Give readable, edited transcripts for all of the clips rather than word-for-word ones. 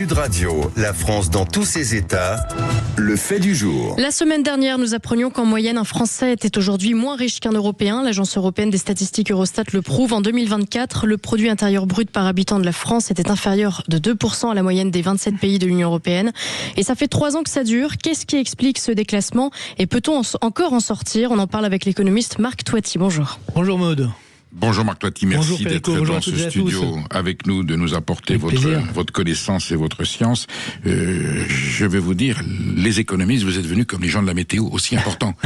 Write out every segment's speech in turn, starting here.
Sud Radio, la France dans tous ses états, le fait du jour. La semaine dernière, nous apprenions qu'en moyenne, un Français était aujourd'hui moins riche qu'un Européen. L'Agence européenne des statistiques Eurostat le prouve. En 2024, le produit intérieur brut par habitant de la France était inférieur de 2% à la moyenne des 27 pays de l'Union européenne. Et ça fait 3 ans que ça dure. Qu'est-ce qui explique ce déclassement? Et peut-on encore en sortir? On en parle avec l'économiste Marc Toiti. Bonjour. Bonjour Maud. Bonjour Marc Toiti, merci d'être dans ce studio avec nous, de nous apporter votre connaissance et votre science. Je vais vous dire, les économistes, vous êtes venus comme les gens de la météo, aussi importants.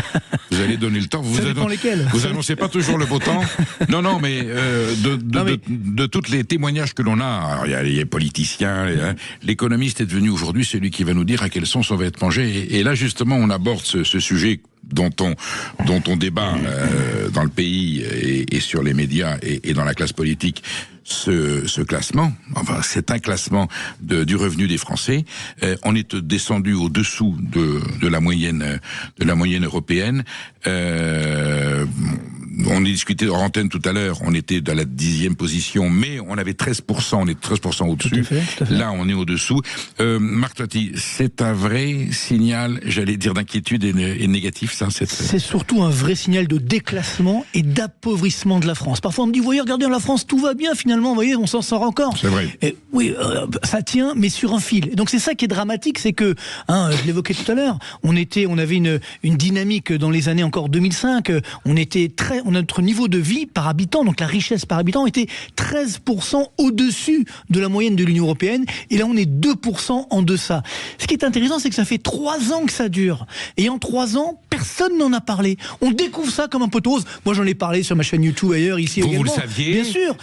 Vous allez donner le temps. Vous annoncez pas toujours le beau temps. Non, mais de tous les témoignages que l'on a, alors, il y a les politiciens, l'économiste est devenu aujourd'hui celui qui va nous dire à quelle sauce on va être mangé. Et là, justement, on aborde ce sujet dont on débat dans le pays et sur les médias et dans la classe politique, ce classement, enfin c'est un classement du revenu des Français. On est descendu au-dessous de la moyenne européenne. On a discuté hors antenne tout à l'heure, on était dans la 10e position, mais on avait 13%, on est 13% au-dessus. Tout à fait. Là, on est au-dessous. Marc Toiti, c'est un vrai signal, j'allais dire, d'inquiétude et négatif, ça. C'est surtout un vrai signal de déclassement et d'appauvrissement de la France. Parfois, on me dit, voyez, regardez, la France, tout va bien, finalement, vous voyez, on s'en sort encore. C'est vrai. Et, oui, ça tient, mais sur un fil. Et donc, c'est ça qui est dramatique, c'est que, je l'évoquais tout à l'heure, on avait une dynamique dans les années encore 2005, notre niveau de vie par habitant, donc la richesse par habitant, était 13% au-dessus de la moyenne de l'Union européenne. Et là, on est 2% en deçà. Ce qui est intéressant, c'est que ça fait 3 ans que ça dure. Et en 3 ans, personne n'en a parlé. On découvre ça comme un pot rose. Moi, j'en ai parlé sur ma chaîne YouTube ailleurs, ici également. Vous le saviez? Bien sûr.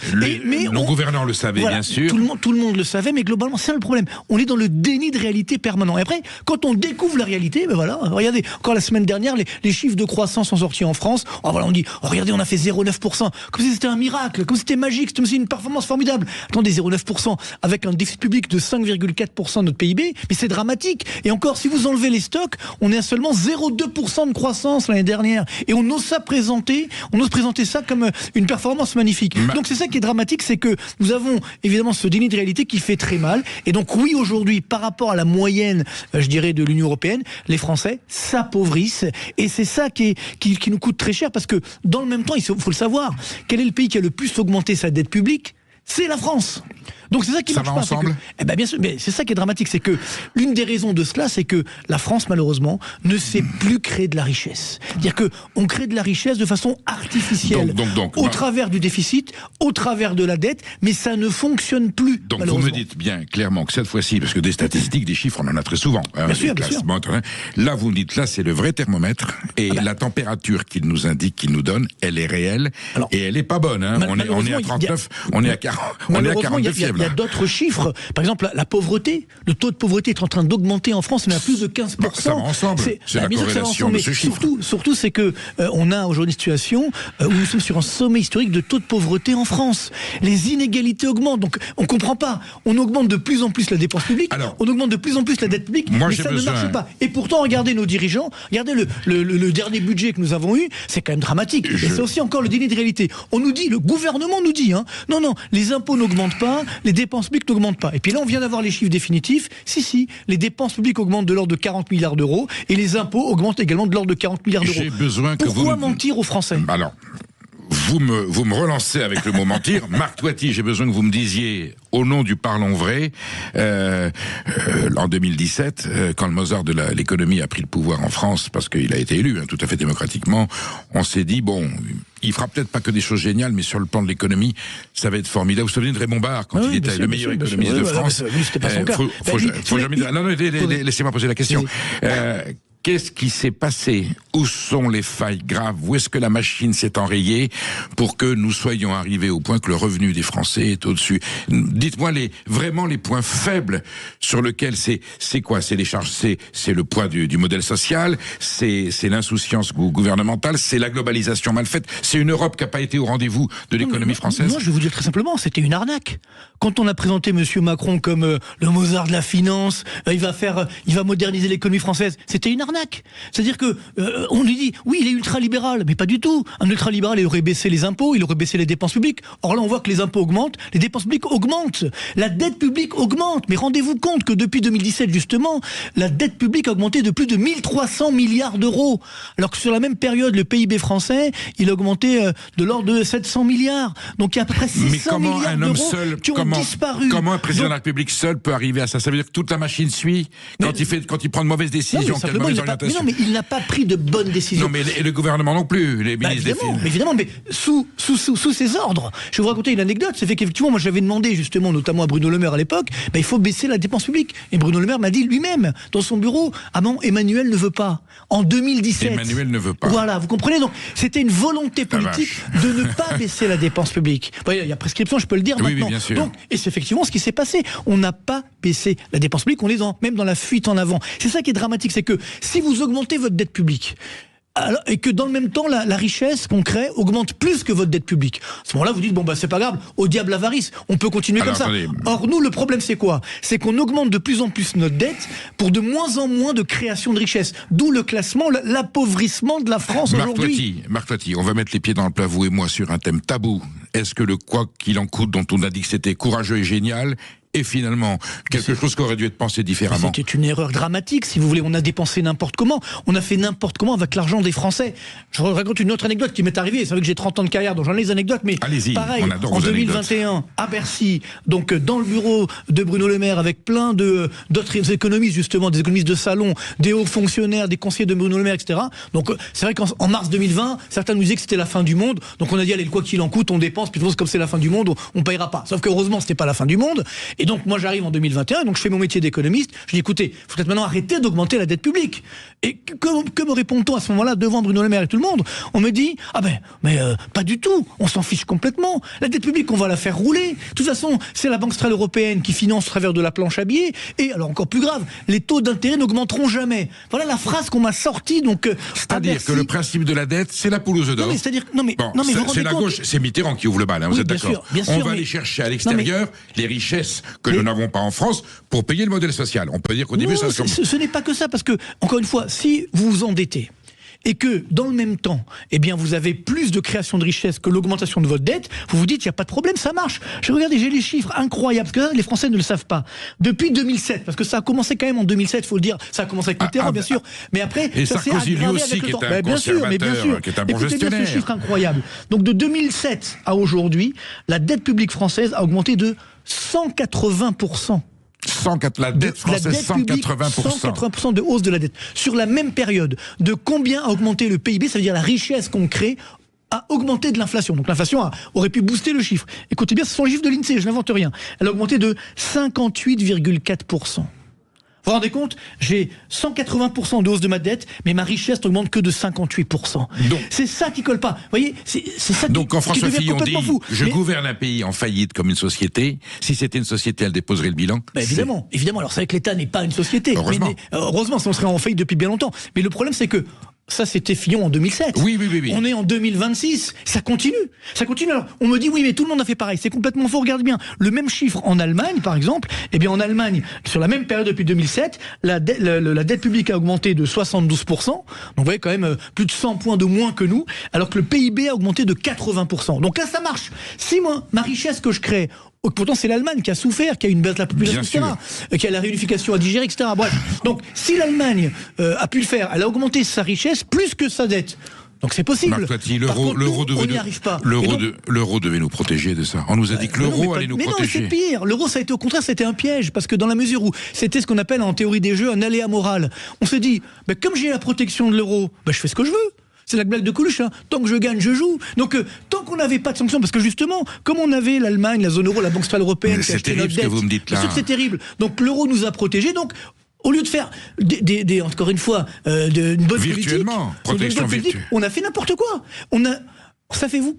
Nos gouverneurs le savaient, voilà, bien sûr. Tout le monde le savait, mais globalement, c'est le problème. On est dans le déni de réalité permanent. Et après, quand on découvre la réalité, ben voilà, regardez, encore la semaine dernière, les chiffres de croissance sont sortis en France. Voilà, on dit, regardez, on a fait 0,9%. Comme si c'était un miracle, comme si c'était magique, c'était aussi une performance formidable. Attendez, 0,9% avec un déficit public de 5,4% de notre PIB, mais c'est dramatique. Et encore, si vous enlevez les stocks, on est à seulement 0,2% de croissance l'année dernière. Et on ose présenter ça comme une performance magnifique. Donc c'est ça qui est dramatique, c'est que nous avons évidemment ce déni de réalité qui fait très mal. Et donc oui, aujourd'hui, par rapport à la moyenne, je dirais, de l'Union européenne, les Français s'appauvrissent. Et c'est ça qui nous coûte très cher, parce que dans le même temps, il faut le savoir, quel est le pays qui a le plus augmenté sa dette publique? C'est la France. Donc c'est ça qui marche pas. Ensemble. Bien sûr, mais c'est ça qui est dramatique, c'est que l'une des raisons de cela, c'est que la France, malheureusement, ne sait plus créer de la richesse. C'est-à-dire que on crée de la richesse de façon artificielle, au travers du déficit, au travers de la dette, mais ça ne fonctionne plus. Donc vous me dites bien clairement que cette fois-ci, parce que des statistiques, des chiffres, on en a très souvent. Bien sûr. Là, vous me dites, là, c'est le vrai thermomètre, et la température qu'il nous indique, qu'il nous donne, elle est réelle, et elle est pas bonne. On est à 39, on est à 40, on est à 42 fièvres. Il y a d'autres chiffres. Par exemple, la pauvreté. Le taux de pauvreté est en train d'augmenter en France. On est à plus de 15%. Ça va ensemble. C'est la corrélation de ce chiffre. Surtout, c'est que on a aujourd'hui une situation où nous sommes sur un sommet historique de taux de pauvreté en France. Les inégalités augmentent. Donc, on comprend pas. On augmente de plus en plus la dépense publique. On augmente de plus en plus la dette publique. Mais ça ne marche pas. Et pourtant, regardez nos dirigeants. Regardez le dernier budget que nous avons eu. C'est quand même dramatique. Et c'est aussi encore le déni de réalité. On nous dit, le gouvernement nous dit, non, les impôts n'augmentent pas, les dépenses publiques n'augmentent pas. Et puis là, on vient d'avoir les chiffres définitifs. Si, les dépenses publiques augmentent de l'ordre de 40 milliards d'euros et les impôts augmentent également de l'ordre de 40 milliards d'euros. Pourquoi mentir aux Français? Alors, vous me relancez avec le mot mentir. Marc Toiti, j'ai besoin que vous me disiez, au nom du parlons vrai, en 2017, quand le Mozart de l'économie a pris le pouvoir en France, parce qu'il a été élu tout à fait démocratiquement, on s'est dit, bon, il fera peut-être pas que des choses géniales, mais sur le plan de l'économie, ça va être formidable. Vous vous souvenez de Raymond Barre, quand il était le meilleur économiste de France? C'était pas son cas. Non, laissez-moi poser la question. Qu'est-ce qui s'est passé? Où sont les failles graves? Où est-ce que la machine s'est enrayée pour que nous soyons arrivés au point que le revenu des Français est au-dessus? Dites-moi vraiment les points faibles sur lesquels c'est quoi? C'est les charges, c'est le poids du modèle social, c'est l'insouciance gouvernementale, c'est la globalisation mal faite, c'est une Europe qui n'a pas été au rendez-vous de l'économie française? Non, je vais vous dire très simplement, c'était une arnaque. Quand on a présenté M. Macron comme le Mozart de la finance, il va moderniser l'économie française, c'était une arnaque. arnaque. C'est-à-dire que on lui dit, oui, il est ultra-libéral, mais pas du tout. Un ultra-libéral, il aurait baissé les impôts, il aurait baissé les dépenses publiques. Or là, on voit que les impôts augmentent, les dépenses publiques augmentent, la dette publique augmente. Mais rendez-vous compte que depuis 2017, justement, la dette publique a augmenté de plus de 1300 milliards d'euros. Alors que sur la même période, le PIB français, il a augmenté de l'ordre de 700 milliards. Donc il y a à peu près 600 milliards d'euros qui ont disparu. Comment un président de la République seul peut arriver à ça? Ça veut dire que toute la machine suit quand il prend de mauvaises décisions, quelle mauvaise orientation. Mais non, mais il n'a pas pris de bonnes décisions. Non, mais et le gouvernement non plus, les ministres évidemment, mais sous ses ordres. Je vais vous raconter une anecdote, c'est fait qu'effectivement, moi j'avais demandé justement, notamment à Bruno Le Maire à l'époque, il faut baisser la dépense publique. Et Bruno Le Maire m'a dit lui-même, dans son bureau, ah non, Emmanuel ne veut pas. En 2017. Emmanuel ne veut pas. Voilà, vous comprenez, donc c'était une volonté politique de ne pas baisser la dépense publique. Il y a prescription, je peux le dire maintenant. Oui, bien sûr. Donc, et c'est effectivement ce qui s'est passé. On n'a pas baissé la dépense publique, on est même dans la fuite en avant. C'est ça qui est dramatique, c'est que si vous augmentez votre dette publique, et que dans le même temps, la richesse qu'on crée augmente plus que votre dette publique. À ce moment-là, vous dites, c'est pas grave, au diable l'avarice, on peut continuer comme ça. Or, nous, le problème, c'est quoi? C'est qu'on augmente de plus en plus notre dette pour de moins en moins de création de richesse. D'où le classement, l'appauvrissement de la France aujourd'hui. Marc Toiti, on va mettre les pieds dans le plat, vous et moi, sur un thème tabou. Est-ce que le quoi qu'il en coûte, dont on a dit que c'était courageux et génial, et finalement, quelque chose qui aurait dû être pensé différemment? C'était une erreur dramatique, si vous voulez. On a dépensé n'importe comment. On a fait n'importe comment avec l'argent des Français. Je raconte une autre anecdote qui m'est arrivée. C'est vrai que j'ai 30 ans de carrière, donc j'en ai des anecdotes, mais pareil, en 2021, à Bercy, donc dans le bureau de Bruno Le Maire, avec plein d'autres économistes, justement, des économistes de salon, des hauts fonctionnaires, des conseillers de Bruno Le Maire, etc. Donc c'est vrai qu'en mars 2020, certains nous disaient que c'était la fin du monde. Donc on a dit, allez, quoi qu'il en coûte, on dépense, puis comme c'est la fin du monde, on payera pas. Sauf que heureusement, c'était pas la fin du monde. Et donc, moi, j'arrive en 2021, donc je fais mon métier d'économiste. Je dis, écoutez, il faut peut-être maintenant arrêter d'augmenter la dette publique. Et que me répond-on à ce moment-là, devant Bruno Le Maire et tout le monde? On me dit, pas du tout, on s'en fiche complètement. La dette publique, on va la faire rouler. De toute façon, c'est la Banque centrale européenne qui finance au travers de la planche à billets. Et alors, encore plus grave, les taux d'intérêt n'augmenteront jamais. Voilà la phrase qu'on m'a sortie. C'est-à-dire que le principe de la dette, c'est la poule aux œufs d'or. C'est la gauche, c'est Mitterrand qui ouvre le bal, vous êtes d'accord? On va aller chercher à l'extérieur les richesses que nous n'avons pas en France pour payer le modèle social. On peut dire qu'au début, ce n'est pas que ça, parce que, encore une fois, si vous vous endettez, et que, dans le même temps, vous avez plus de création de richesse que l'augmentation de votre dette, vous vous dites, il n'y a pas de problème, ça marche. Regardez, j'ai les chiffres incroyables, parce que les Français ne le savent pas. Depuis 2007, parce que ça a commencé quand même en 2007, il faut le dire, ça a commencé avec Mitterrand, bien sûr, mais après, et ça s'est aggravé avec le temps. Bien sûr, qui est un bon gestionnaire. Écoutez bien ce chiffre incroyable. Donc, de 2007 à aujourd'hui, la dette publique française a augmenté de 180%. La dette française, 180% de hausse de la dette. Sur la même période, de combien a augmenté le PIB, ça veut dire la richesse qu'on crée, a augmenté de l'inflation. Donc l'inflation aurait pu booster le chiffre. Écoutez bien, ce sont les chiffres de l'INSEE, je n'invente rien. Elle a augmenté de 58,4%. Vous vous rendez compte? J'ai 180% de hausse de ma dette, mais ma richesse n'augmente que de 58%. C'est ça qui colle pas. Vous voyez, c'est ça qui, donc en France, devient complètement fou. Je gouverne un pays en faillite comme une société. Si c'était une société, elle déposerait le bilan. Évidemment. Alors c'est vrai que l'État n'est pas une société. Heureusement. Heureusement, on serait en faillite depuis bien longtemps. Mais le problème, c'est que ça, c'était Fillon en 2007. Oui. On est en 2026. Ça continue. Alors, on me dit, oui, mais tout le monde a fait pareil. C'est complètement faux. Regardez bien. Le même chiffre en Allemagne, par exemple. En Allemagne, sur la même période depuis 2007, la dette publique a augmenté de 72%. Donc, vous voyez, quand même, plus de 100 points de moins que nous. Alors que le PIB a augmenté de 80%. Donc là, ça marche. Si moi, ma richesse que je crée, pourtant, c'est l'Allemagne qui a souffert, qui a une baisse de la population, etc., qui a la réunification à digérer, etc. Bref. Donc, si l'Allemagne a pu le faire, elle a augmenté sa richesse plus que sa dette. Donc c'est possible. Marc Toiti, l'euro n'y arrive pas. L'euro devait nous protéger de ça. On nous a dit que l'euro allait nous protéger. Mais non, c'est pire. L'euro, ça a été au contraire, c'était un piège, parce que dans la mesure où c'était ce qu'on appelle en théorie des jeux un aléa moral. On s'est dit, comme j'ai la protection de l'euro, je fais ce que je veux. C'est la blague de Coluche, hein. Tant que je gagne, je joue. Donc, tant qu'on n'avait pas de sanctions, parce que justement, comme on avait l'Allemagne, la zone euro, la Banque centrale européenne qui achetait notre dette, vous me dites là. C'est sûr que c'est terrible. Donc, l'euro nous a protégés. Donc, au lieu de faire encore une fois, une bonne politique, on a fait n'importe quoi. Savez-vous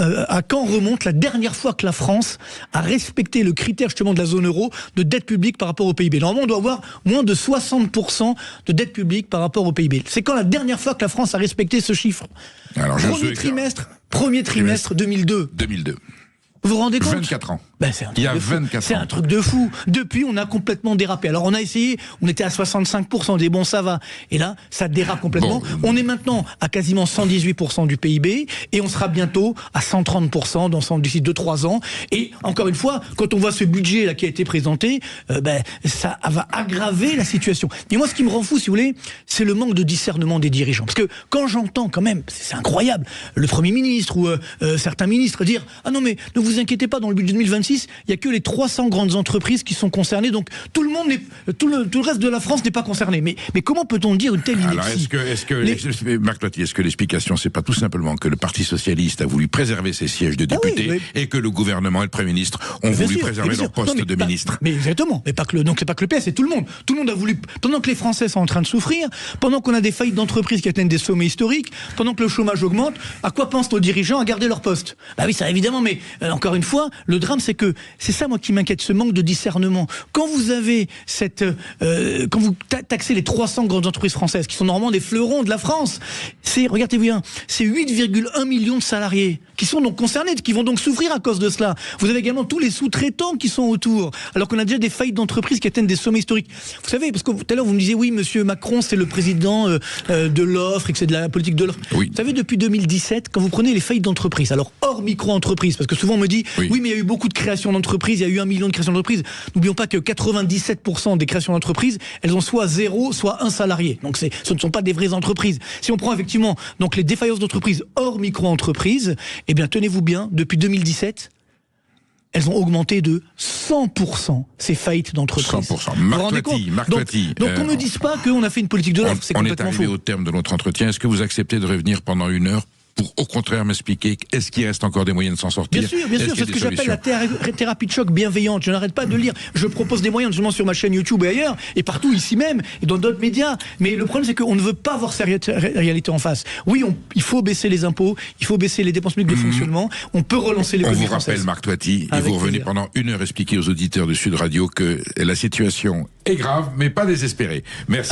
à quand remonte la dernière fois que la France a respecté le critère justement de la zone euro de dette publique par rapport au PIB? Normalement, on doit avoir moins de 60% de dette publique par rapport au PIB. C'est quand la dernière fois que la France a respecté ce chiffre? Alors, Premier trimestre 2002. 2002. Vous vous rendez compte? 24 ans. Il y a 24 ans. C'est un truc de fou. Depuis, on a complètement dérapé. Alors, on a essayé, on était à 65%, des ça va. Et là, ça dérape complètement. On est maintenant à quasiment 118% du PIB et on sera bientôt à 130% d'ici 2-3 ans. Et encore une fois, quand on voit ce budget là qui a été présenté, ça va aggraver la situation. Et moi, ce qui me rend fou, si vous voulez, c'est le manque de discernement des dirigeants. Parce que quand j'entends quand même, c'est incroyable, le Premier ministre ou certains ministres dire « Ah non, mais ne vous inquiétez pas, dans le budget 2026, il n'y a que les 300 grandes entreprises qui sont concernées, donc tout le reste de la France n'est pas concerné. » Mais comment peut-on dire une telle ineptie? Alors, Marc Lotti, est-ce que l'explication, c'est pas tout simplement que le Parti Socialiste a voulu préserver ses sièges de députés et que le gouvernement et le Premier ministre ont voulu préserver leur poste de ministre? Mais exactement. Mais donc c'est pas que le PS, c'est tout le monde. Tout le monde a voulu, pendant que les Français sont en train de souffrir, pendant qu'on a des faillites d'entreprises qui atteignent des sommets historiques, pendant que le chômage augmente, à quoi pensent nos dirigeants? À garder leur poste? Oui, ça évidemment, mais encore une fois, le drame, c'est ça, moi, qui m'inquiète, ce manque de discernement. Quand vous avez quand vous taxez les 300 grandes entreprises françaises, qui sont normalement des fleurons de la France, regardez bien, c'est 8,1 millions de salariés qui sont donc concernés, qui vont donc souffrir à cause de cela. Vous avez également tous les sous-traitants qui sont autour, alors qu'on a déjà des faillites d'entreprises qui atteignent des sommets historiques. Vous savez, parce que tout à l'heure, vous me disiez, oui, monsieur Macron, c'est le président de l'offre et que c'est de la politique de l'offre. Oui. Vous savez, depuis 2017, quand vous prenez les faillites d'entreprises, alors hors micro-entreprises, parce que souvent on me dit, oui, mais il y a eu beaucoup de créations d'entreprises, il y a eu 1 million de créations d'entreprises. N'oublions pas que 97% des créations d'entreprises, elles ont soit 0, soit 1 salarié. Donc ce ne sont pas des vraies entreprises. Si on prend effectivement donc les défaillances d'entreprises hors micro-entreprises, eh bien tenez-vous bien, depuis 2017, elles ont augmenté de 100%, ces faillites d'entreprises. 100%. Marc Lotti. Donc on ne me dise pas qu'on a fait une politique de l'offre, c'est complètement faux. On est arrivé au terme de notre entretien. Est-ce que vous acceptez de revenir pendant 1 heure pour au contraire m'expliquer, est-ce qu'il reste encore des moyens de s'en sortir? Bien sûr, c'est ce que j'appelle la thérapie de choc bienveillante. Je n'arrête pas de lire. Je propose des moyens, notamment sur ma chaîne YouTube et ailleurs, et partout ici même, et dans d'autres médias. Mais le problème, c'est qu'on ne veut pas voir cette réalité en face. Oui, il faut baisser les impôts, il faut baisser les dépenses publiques de fonctionnement, on peut relancer l'économie française. On vous rappelle, Marc Lotti, et vous revenez pendant 1 heure expliquer aux auditeurs de Sud Radio que la situation est grave, mais pas désespérée. Merci.